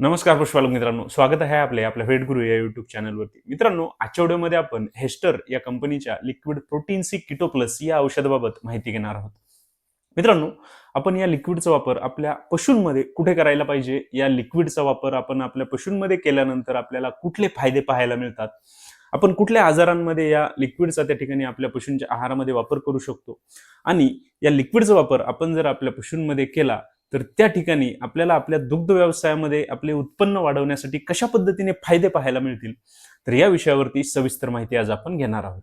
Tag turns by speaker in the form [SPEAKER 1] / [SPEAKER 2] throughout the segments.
[SPEAKER 1] नमस्कार पशुपालक मित्रांनो, स्वागत आहे आपल्या व्हेट गुरु या युट्यूब चॅनलवरती. मित्रांनो, आजच्या व्हिडिओमध्ये आपण हेस्टर या कंपनीच्या liquid protein C keto plus या औषधाबाबत माहिती घेणार आहोत. मित्रांनो, आपण या लिक्विडचा वापर आपल्या पशूंमध्ये कुठे करायला पाहिजे, या लिक्विडचा वापर आपण आपल्या पशूंमध्ये केल्यानंतर आपल्याला कुठले फायदे पाहायला मिळतात, आपण कुठल्या आजारांमध्ये या लिक्विडचा त्या ठिकाणी आपल्या पशूंच्या आहारामध्ये वापर करू शकतो आणि या लिक्विडचा वापर आपण जर आपल्या पशूंमध्ये केला तर त्या ठिकाणी आपल्याला आपल्या दुग्ध व्यवसायामध्ये आपले उत्पन्न वाढवण्यासाठी कशा पद्धतीने फायदे पाहायला मिळतील, तर या विषयावरती सविस्तर माहिती आज आपण घेणार आहोत.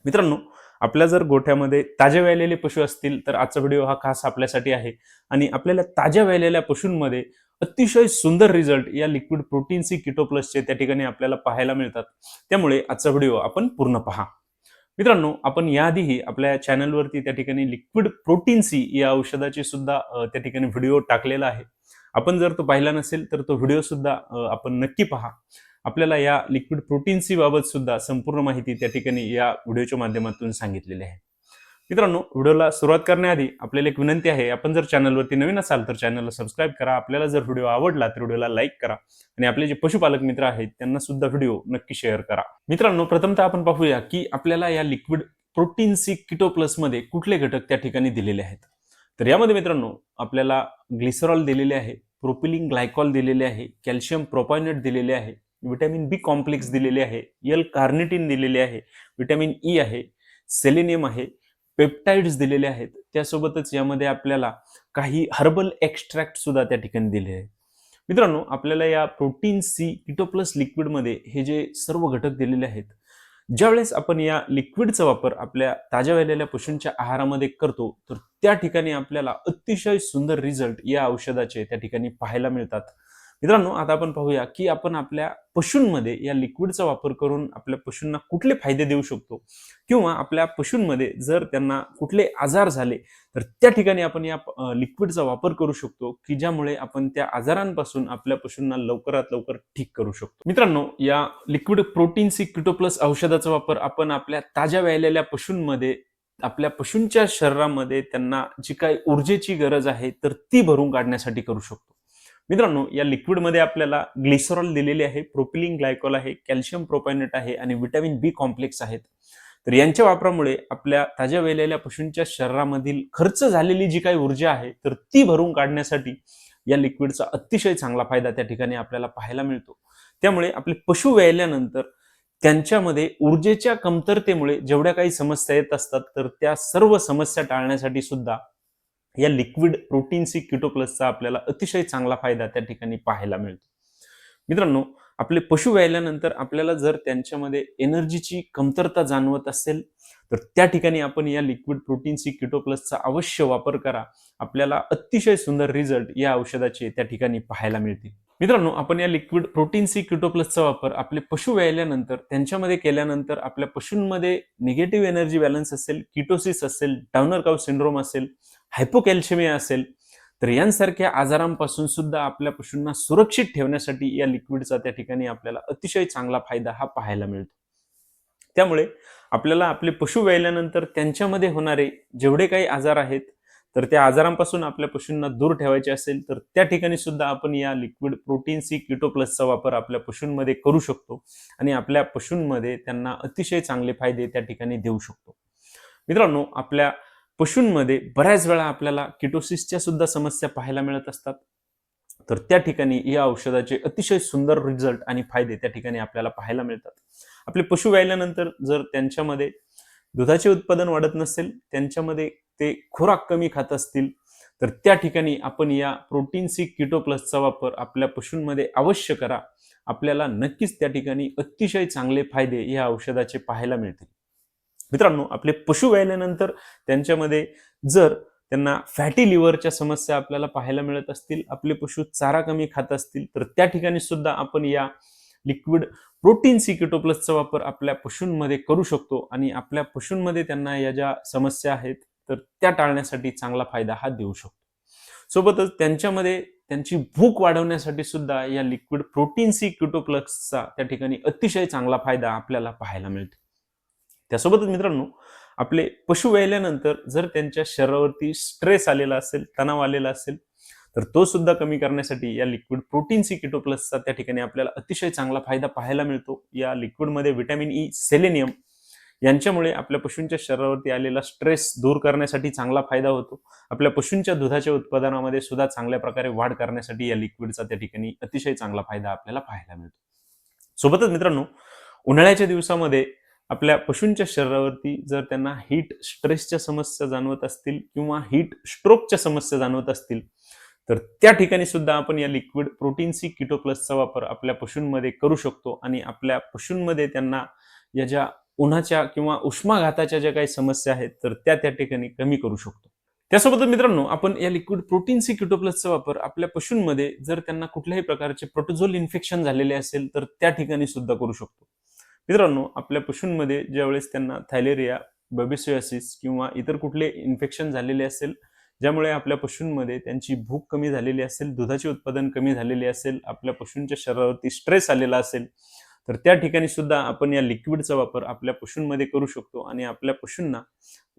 [SPEAKER 1] मित्रांनो, आपल्या जर गोठ्यामध्ये ताज्या व्यालेले पशु असतील तर आजचा व्हिडिओ हा खास आपल्यासाठी आहे आणि आपल्याला ताज्या व्यालेल्या पशूंमध्ये अतिशय सुंदर रिझल्ट या लिक्विड प्रोटीन सी किटो प्लसचे त्या ठिकाणी आपल्याला पाहायला मिळतात. त्यामुळे आजचा व्हिडिओ आपण पूर्ण पहा. मित्रांनो, आपण याआधीही आपल्या चॅनलवरती त्या ठिकाणी लिक्विड प्रोटीन सी या औषधाची सुद्धा त्या ठिकाणी व्हिडिओ टाकलेला आहे. आपण जर तो पाहिला नसेल तर तो व्हिडिओ सुद्धा आपण नक्की पहा. आपल्याला या लिक्विड प्रोटीन सी बाबत सुद्धा संपूर्ण माहिती त्या ठिकाणी या व्हिडिओच्या माध्यमातून सांगितलेली आहे. मित्रांनो, व्हिडिओला सुरुवात करण्याआधी आपल्याला एक विनंती आहे, आपण जर चॅनलवरती नवीन असाल तर चॅनलला सबस्क्राईब करा. आपल्याला जर व्हिडिओ आवडला तर व्हिडिओला लाईक करा आणि आपले जे पशुपालक मित्र आहेत त्यांना सुद्धा व्हिडिओ नक्की शेअर करा. मित्रांनो, प्रथमतः आपण पाहूया की आपल्याला या liquid protein C keto plus मध्ये कुठले घटक त्या ठिकाणी दिलेले आहेत. तर यामध्ये मित्रांनो, आपल्याला ग्लिसरॉल दिलेले आहे, प्रोपिलिन ग्लायकॉल दिलेले आहे, कॅल्शियम प्रोपायनेट दिलेले आहे, विटॅमिन बी कॉम्प्लेक्स दिलेले आहे, एल कार्निटिन दिलेले आहे, विटॅमिन ई आहे, सेलेनियम आहे, पेप्टाइड्स दिलेले आहेत. त्यासोबतच यामध्ये आपल्याला काही हर्बल एक्स्ट्रॅक्ट सुद्धा त्या ठिकाणी दिले आहेत. मित्रांनो, आपल्याला या प्रोटीन सी किटो प्लस लिक्विडमध्ये हे जे सर्व घटक दिलेले आहेत, ज्यावेळेस आपण या लिक्विडचा वापर आपल्या ताज्या व्यालेल्या पशूंच्या आहारामध्ये करतो तर त्या ठिकाणी आपल्याला अतिशय सुंदर रिझल्ट या औषधाचे त्या ठिकाणी पाहायला मिळतात. मित्रांनो, आता आपण पाहूया की आपण आपल्या पशूंमध्ये या लिक्विडचा वापर करून आपल्या पशूंना कुठले फायदे देऊ शकतो किंवा आपल्या पशूंमध्ये जर त्यांना कुठले आजार झाले तर त्या ठिकाणी आपण या लिक्विडचा वापर करू शकतो की ज्यामुळे आपण त्या आजारांपासून आपल्या पशूंना लवकरात लवकर ठीक करू शकतो. मित्रांनो, या liquid protein C keto plus औषधाचा वापर आपण आपल्या ताज्या व्यालेल्या पशूंमध्ये आपल्या पशूंच्या शरीरामध्ये त्यांना जी काही ऊर्जेची गरज आहे तर ती भरून काढण्यासाठी करू शकतो. मित्रांनो, या लिक्विडमध्ये आपल्याला ग्लिसरॉल दिलेले आहे, प्रोपिलिन ग्लायकॉल आहे, कॅल्शियम प्रोपायनेट आहे आणि विटॅमिन बी कॉम्प्लेक्स आहेत. तर यांच्या वापरामुळे आपल्या ताज्या वेलेल्या पशूंच्या शरीरामधील खर्च झालेली जी काही ऊर्जा आहे तर ती भरून काढण्यासाठी या लिक्विडचा अतिशय चांगला फायदा त्या ठिकाणी आपल्याला पाहायला मिळतो. त्यामुळे आपले पशु व्याल्यानंतर त्यांच्यामध्ये ऊर्जेच्या कमतरतेमुळे जेवढ्या काही समस्या येत असतात तर त्या सर्व समस्या टाळण्यासाठी सुद्धा या लिक्विड प्रोटीन सी किटो प्लसचा आपल्याला अतिशय चांगला फायदा त्या ठिकाणी पाहायला मिळतो. मित्रांनो, आपले पशु व्याल्यानंतर आपल्याला जर त्यांच्यामध्ये एनर्जीची कमतरता जाणवत असेल तर त्या ठिकाणी आपण या लिक्विड प्रोटीन सी किटो प्लसचा अवश्य वापर करा. आपल्याला अतिशय सुंदर रिझल्ट या औषधाचे त्या ठिकाणी पाहायला मिळतील. मित्रांनो, आपण या लिक्विड प्रोटीन सी किटो प्लसचा वापर आपले पशु व्याल्यानंतर त्यांच्यामध्ये केल्यानंतर आपल्या पशूंमध्ये निगेटिव्ह एनर्जी बॅलन्स असेल, किटोसिस असेल, डाउनर काउ सिंड्रोम असेल, हायपोकॅल्शिमिया असेल तर यांसारख्या आजारांपासून सुद्धा आपल्या पशूंना सुरक्षित ठेवण्यासाठी या लिक्विडचा त्या ठिकाणी आपल्याला अतिशय चांगला फायदा हा पाहायला मिळतो. त्यामुळे आपल्याला आपले पशु व्याल्यानंतर त्यांच्यामध्ये होणारे जेवढे काही आजार आहेत तर त्या आजारांपासून आपल्या पशूंना दूर ठेवायचे असेल तर त्या ठिकाणी सुद्धा आपण या लिक्विड प्रोटीन सी किटो प्लसचा वापर आपल्या पशूंमध्ये करू शकतो आणि आपल्या पशूंमध्ये त्यांना अतिशय चांगले फायदे त्या ठिकाणी देऊ शकतो. मित्रांनो, आपल्या पशूंमध्ये बऱ्याच वेळा आपल्याला किटोसिसच्या सुद्धा समस्या पाहायला मिळत असतात. तर त्या ठिकाणी या औषधाचे अतिशय सुंदर रिझल्ट आणि फायदे त्या ठिकाणी आपल्याला पाहायला मिळतात. आपले पशु व्याल्यानंतर जर त्यांच्यामध्ये दुधाचे उत्पादन वाढत नसेल, त्यांच्यामध्ये ते खुराक कमी खात असतील तर त्या ठिकाणी आपण या प्रोटीन सी किटो प्लसचा वापर आपल्या पशूंमध्ये अवश्य करा. आपल्याला नक्कीच त्या ठिकाणी अतिशय चांगले फायदे या औषधाचे पाहायला मिळतील. मित्रांनो, आपले पशु व्याल्यानंतर त्यांच्यामध्ये जर त्यांना फॅटी लिव्हरच्या समस्या आपल्याला पाहायला मिळत असतील, आपले पशु चारा कमी खात असतील तर त्या ठिकाणी सुद्धा आपण या लिक्विड प्रोटीन सी किटो प्लसचा वापर आपल्या पशूंमध्ये करू शकतो आणि आपल्या पशूंमध्ये त्यांना या ज्या समस्या आहेत तर त्या टाळण्यासाठी चांगला फायदा हा देऊ शकतो. सोबतच त्यांच्यामध्ये त्यांची भूक वाढवण्यासाठी सुद्धा या लिक्विड प्रोटीन सी किटो प्लसचा त्या ठिकाणी अतिशय चांगला फायदा आपल्याला पाहायला मिळतो. त्यासोबतच मित्रांनो, आपले पशु व्याल्यानंतर जर त्यांच्या शरीरावरती स्ट्रेस आलेला असेल, तणाव आलेला असेल तर तो सुद्धा कमी करण्यासाठी या लिक्विड प्रोटीन सी किटो प्लसचा त्या ठिकाणी आपल्याला अतिशय चांगला फायदा पाहायला मिळतो. या लिक्विडमध्ये व्हिटॅमिन ई, सेलेनियम यांच्यामुळे आपल्या पशूंच्या शरीरावरती आलेला स्ट्रेस दूर करण्यासाठी चांगला फायदा होतो. आपल्या पशूंच्या दुधाच्या उत्पादनामध्ये सुद्धा चांगल्या प्रकारे वाढ करण्यासाठी या लिक्विडचा त्या ठिकाणी अतिशय चांगला फायदा आपल्याला पाहायला मिळतो. सोबतच मित्रांनो, उन्हाळ्याच्या दिवसामध्ये आपल्या पशूंच्या शरीरावरती जर त्यांना हीट स्ट्रेसच्या समस्या जाणवत असतील किंवा हीट स्ट्रोकच्या समस्या जाणवत असतील, तर त्या ठिकाणी सुद्धा आपण या लिक्विड प्रोटीन सी किटो प्लसचा वापर आपल्या पशूंमध्ये करू शकतो आणि आपल्या पशूंमध्ये त्यांना या ज्या उन्हाच्या किंवा उष्माघाताच्या ज्या काही समस्या आहेत तर त्या ठिकाणी कमी करू शकतो. त्यासोबतच मित्रांनो, आपण या लिक्विड प्रोटीन सी किटो प्लसचा वापर आपल्या पशूंमध्ये जर त्यांना कुठल्याही प्रकारचे प्रोटोझोल इन्फेक्शन झालेले असेल तर त्या ठिकाणी सुद्धा करू शकतो. मित्रांनो, आपल्या पशूंमध्ये ज्यावेळेस त्यांना थायलेरिया, बेबिसियोसिस किंवा इतर कुठले इन्फेक्शन झालेले असेल, ज्यामुळे आपल्या पशूंमध्ये त्यांची भूक कमी झालेली असेल, दुधाचे उत्पादन कमी झालेले असेल, आपल्या पशूंच्या शरीरावरती स्ट्रेस आलेला असेल, तर त्या ठिकाणी सुद्धा आपण या लिक्विडचा वापर आपल्या पशूंमध्ये करू शकतो आणि आपल्या पशूंना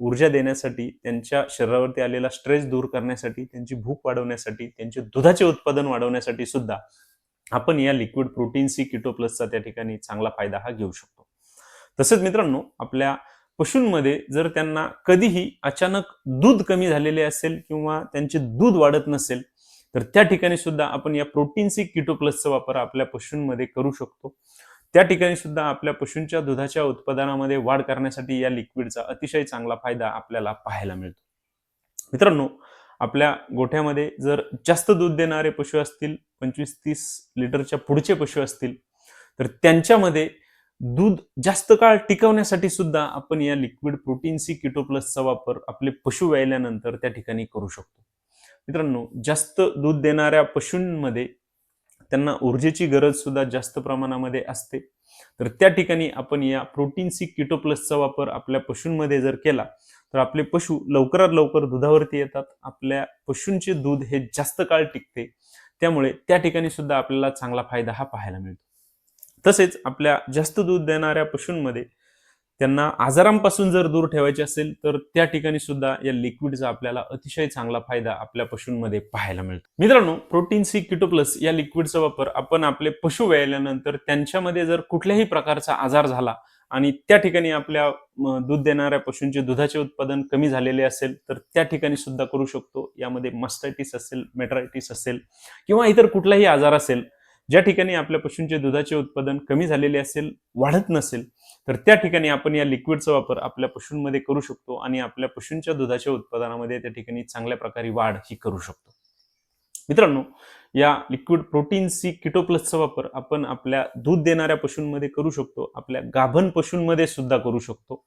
[SPEAKER 1] ऊर्जा देण्यासाठी, त्यांच्या शरीरावरती आलेला स्ट्रेस दूर करण्यासाठी, त्यांची भूक वाढवण्यासाठी, त्यांचे दुधाचे उत्पादन वाढवण्यासाठी सुद्धा आपण या लिक्विड प्रोटीन सी किटो प्लसचा त्या ठिकाणी चांगला फायदा हा घेऊ शकतो. तसेच मित्रांनो, आपल्या पशूंमध्ये जर त्यांना कधीही अचानक दूध कमी झालेले असेल किंवा त्यांचे दूध वाढत नसेल, तर त्या ठिकाणी सुद्धा आपण या प्रोटीन सी किटो प्लसचा वापर आपल्या पशूंमध्ये करू शकतो. त्या ठिकाणी सुद्धा आपल्या पशूंच्या दुधाच्या उत्पादनामध्ये वाढ करण्यासाठी या लिक्विडचा अतिशय चांगला फायदा आपल्याला पाहायला मिळतो. मित्रांनो, आपल्या गोठ्यामध्ये जर जास्त दूध देणारे पशु असतील, 25-30 लिटरच्या पुढचे पशु असतील, तर त्यांच्यामध्ये दूध जास्त काळ टिकवण्यासाठी सुद्धा आपण या लिक्विड प्रोटीन सी किटो प्लसचा वापर आपले पशु व्यायल्यानंतर त्या ठिकाणी करू शकतो. मित्रांनो, जास्त दूध देणाऱ्या पशूंमध्ये त्यांना ऊर्जेची गरज सुद्धा जास्त प्रमाणामध्ये असते. तर त्या ठिकाणी आपण या प्रोटीन सी किटो प्लसचा वापर आपल्या पशूंमध्ये जर केला, तर आपले पशु लवकरात लवकर दुधावरती येतात. आपल्या पशूंचे दूध हे जास्त काळ टिकते. त्यामुळे त्या ठिकाणी सुद्धा आपल्याला चांगला फायदा हा पाहायला मिळतो. तसेच आपल्या जास्त दूध देणाऱ्या पशूंमध्ये त्यांना आजारांपासून जर दूर ठेवायचे असेल, तर त्या ठिकाणी सुद्धा या लिक्विडचा आपल्याला अतिशय चांगला फायदा आपल्या पशूंमध्ये पाहायला मिळतो. मित्रांनो, प्रोटीन सी किटो प्लस या लिक्विडचा वापर आपण आपले पशु व्यायल्यानंतर त्यांच्यामध्ये जर कुठल्याही प्रकारचा आजार झाला आणि त्या ठिकाणी आपल्या दूध देणाऱ्या पशूंचे दुधाचे उत्पादन कमी झालेले असेल, तर त्या ठिकाणी सुद्धा करू शकतो. यामध्ये मस्टायटिस असेल, मेट्रायटिस असेल किंवा इतर कुठलाही आजार असेल, ज्या ठिकाणी आपल्या पशूंचे दुधाचे उत्पादन कमी झालेले असेल, वाढत नसेल, तर त्या ठिकाणी आपण या लिक्विडचा वापर आपल्या पशूंमध्ये करू शकतो आणि आपल्या पशूंच्या दुधाच्या उत्पादनामध्ये त्या ठिकाणी चांगल्या प्रकारे वाढ ही करू शकतो. मित्रांनो, या लिक्विड प्रोटीन सी किटो प्लसचा वापर आपण आपल्या दूध देणाऱ्या पशूंमध्ये करू शकतो, आपल्या गाभण पशूंमध्ये सुद्धा करू शकतो.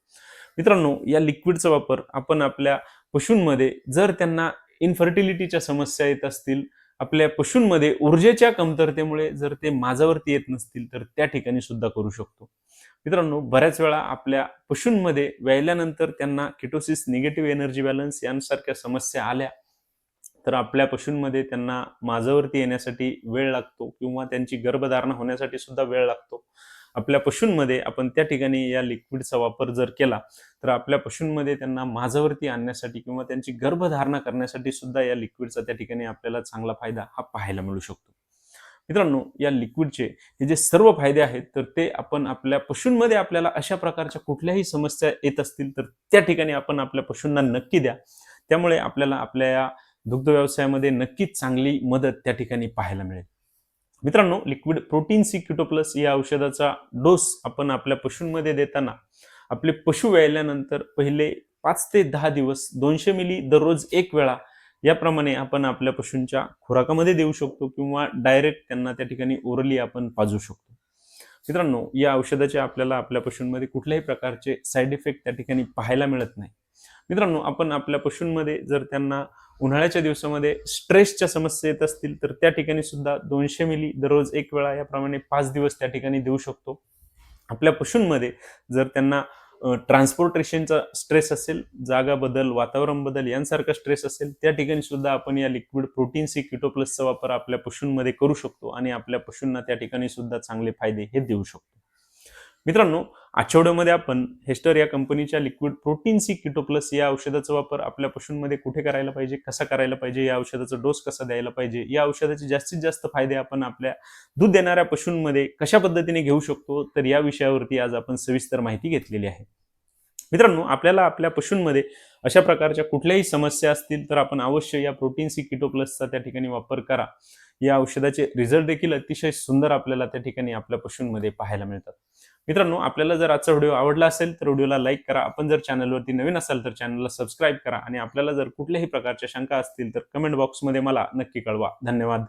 [SPEAKER 1] मित्रांनो, या लिक्विडचा वापर आपण आपल्या पशूंमध्ये जर त्यांना इनफर्टिलिटीच्या समस्या येत असतील, आपल्या पशूंमध्ये ऊर्जेच्या कमतरतेमुळे जर ते माझावरती येत नसतील, तर त्या ठिकाणी सुद्धा करू शकतो. मित्रांनो, बऱ्याच वेळा आपल्या पशूंमध्ये व्यायल्यानंतर त्यांना किटोसिस, निगेटिव्ह एनर्जी बॅलन्स यांसारख्या समस्या आल्या, तर आपल्या पशूंमध्ये त्यांना माझावरती येण्यासाठी वेळ लागतो किंवा त्यांची गर्भधारणा होण्यासाठी सुद्धा वेळ लागतो. आपल्या पशूंमध्ये आपण त्या ठिकाणी या लिक्विडचा वापर जर केला, तर आपल्या पशूंमध्ये त्यांना माझावरती आणण्यासाठी किंवा त्यांची गर्भधारणा करण्यासाठी सुद्धा या लिक्विडचा त्या ठिकाणी आपल्याला चांगला फायदा हा पाहायला मिळू शकतो. मित्रांनो, या लिक्विडचे हे जे सर्व फायदे आहेत, तर ते आपण आपल्या पशूंमध्ये आपल्याला अशा प्रकारच्या कुठल्याही समस्या येत असतील, तर त्या ठिकाणी आपण आपल्या पशूंना नक्की द्या. त्यामुळे आपल्याला आपल्या या दुग्ध व्यवसायामध्ये नक्कीच चांगली मदत त्या ठिकाणी पाहायला मिळेल. मित्रांनो, liquid protein C keto plus या औषधाचा डोस आपण आपल्या पशूंमध्ये देताना आपले पशु व्यायल्यानंतर पहिले 5 ते 10 दिवस 200 मिली दररोज एक वेळा याप्रमाणे आपण आपल्या पशूंच्या खुराकामध्ये देऊ शकतो किंवा डायरेक्ट त्यांना त्या ठिकाणी ओरली आपण पाजू शकतो. मित्रांनो, या औषधाचे आपल्याला आपल्या पशूंमध्ये कुठल्याही प्रकारचे साईड इफेक्ट त्या ठिकाणी पाहायला मिळत नाही. मित्रांनो, आपण आपल्या पशूंमध्ये जर त्यांना उन्हाळ्याच्या दिवसामध्ये स्ट्रेसच्या समस्या येत असतील, तर त्या ठिकाणी सुद्धा 200 मिली दररोज एक वेळा याप्रमाणे 5 दिवस त्या ठिकाणी देऊ शकतो. आपल्या पशूंमध्ये जर त्यांना ट्रान्सपोर्टेशनचा स्ट्रेस असेल, जागा बदल, वातावरण बदल यांसारखा स्ट्रेस असेल, त्या ठिकाणी सुद्धा आपण या लिक्विड प्रोटीन सी किटो प्लसचा वापर आपल्या पशूंमध्ये करू शकतो आणि आपल्या पशूंना त्या ठिकाणी सुद्धा चांगले फायदे हे देऊ शकतो. मित्रांनो, आजच्या व्हिडिओमध्ये आपण हेस्टर या कंपनीच्या liquid protein C keto plus या औषधाचा वापर आपल्या पशूंमध्ये कुठे करायला पाहिजे, कसा करायला पाहिजे, या औषधाचा डोस कसा द्यायला पाहिजे, या औषधाचे जास्तीत जास्त फायदे आपण आपल्या दूध देणाऱ्या पशूंमध्ये कशा पद्धतीने घेऊ शकतो, तर या विषयावरती आज आपण सविस्तर माहिती घेतलेली आहे. मित्रांनो, आपल्याला आपल्या पशूंमध्ये अशा प्रकारच्या कुठल्याही समस्या असतील तर आपण अवश्य या प्रोटीन सी किटो प्लसचा त्या ठिकाणी वापर करा. या औषधाचे रिझल्ट देखील अतिशय सुंदर आपल्याला त्या ठिकाणी आपल्या पशूंमध्ये पाहायला मिळतात. मित्रांनो, आपल्याला जर आजचा व्हिडिओ आवडला असेल तर व्हिडिओला लाईक करा. आपण जर चॅनलवरती नवीन असाल तर चॅनलला सबस्क्राईब करा आणि आपल्याला जर कुठल्याही प्रकारच्या शंका असतील तर कमेंट बॉक्समध्ये मला नक्की कळवा. धन्यवाद.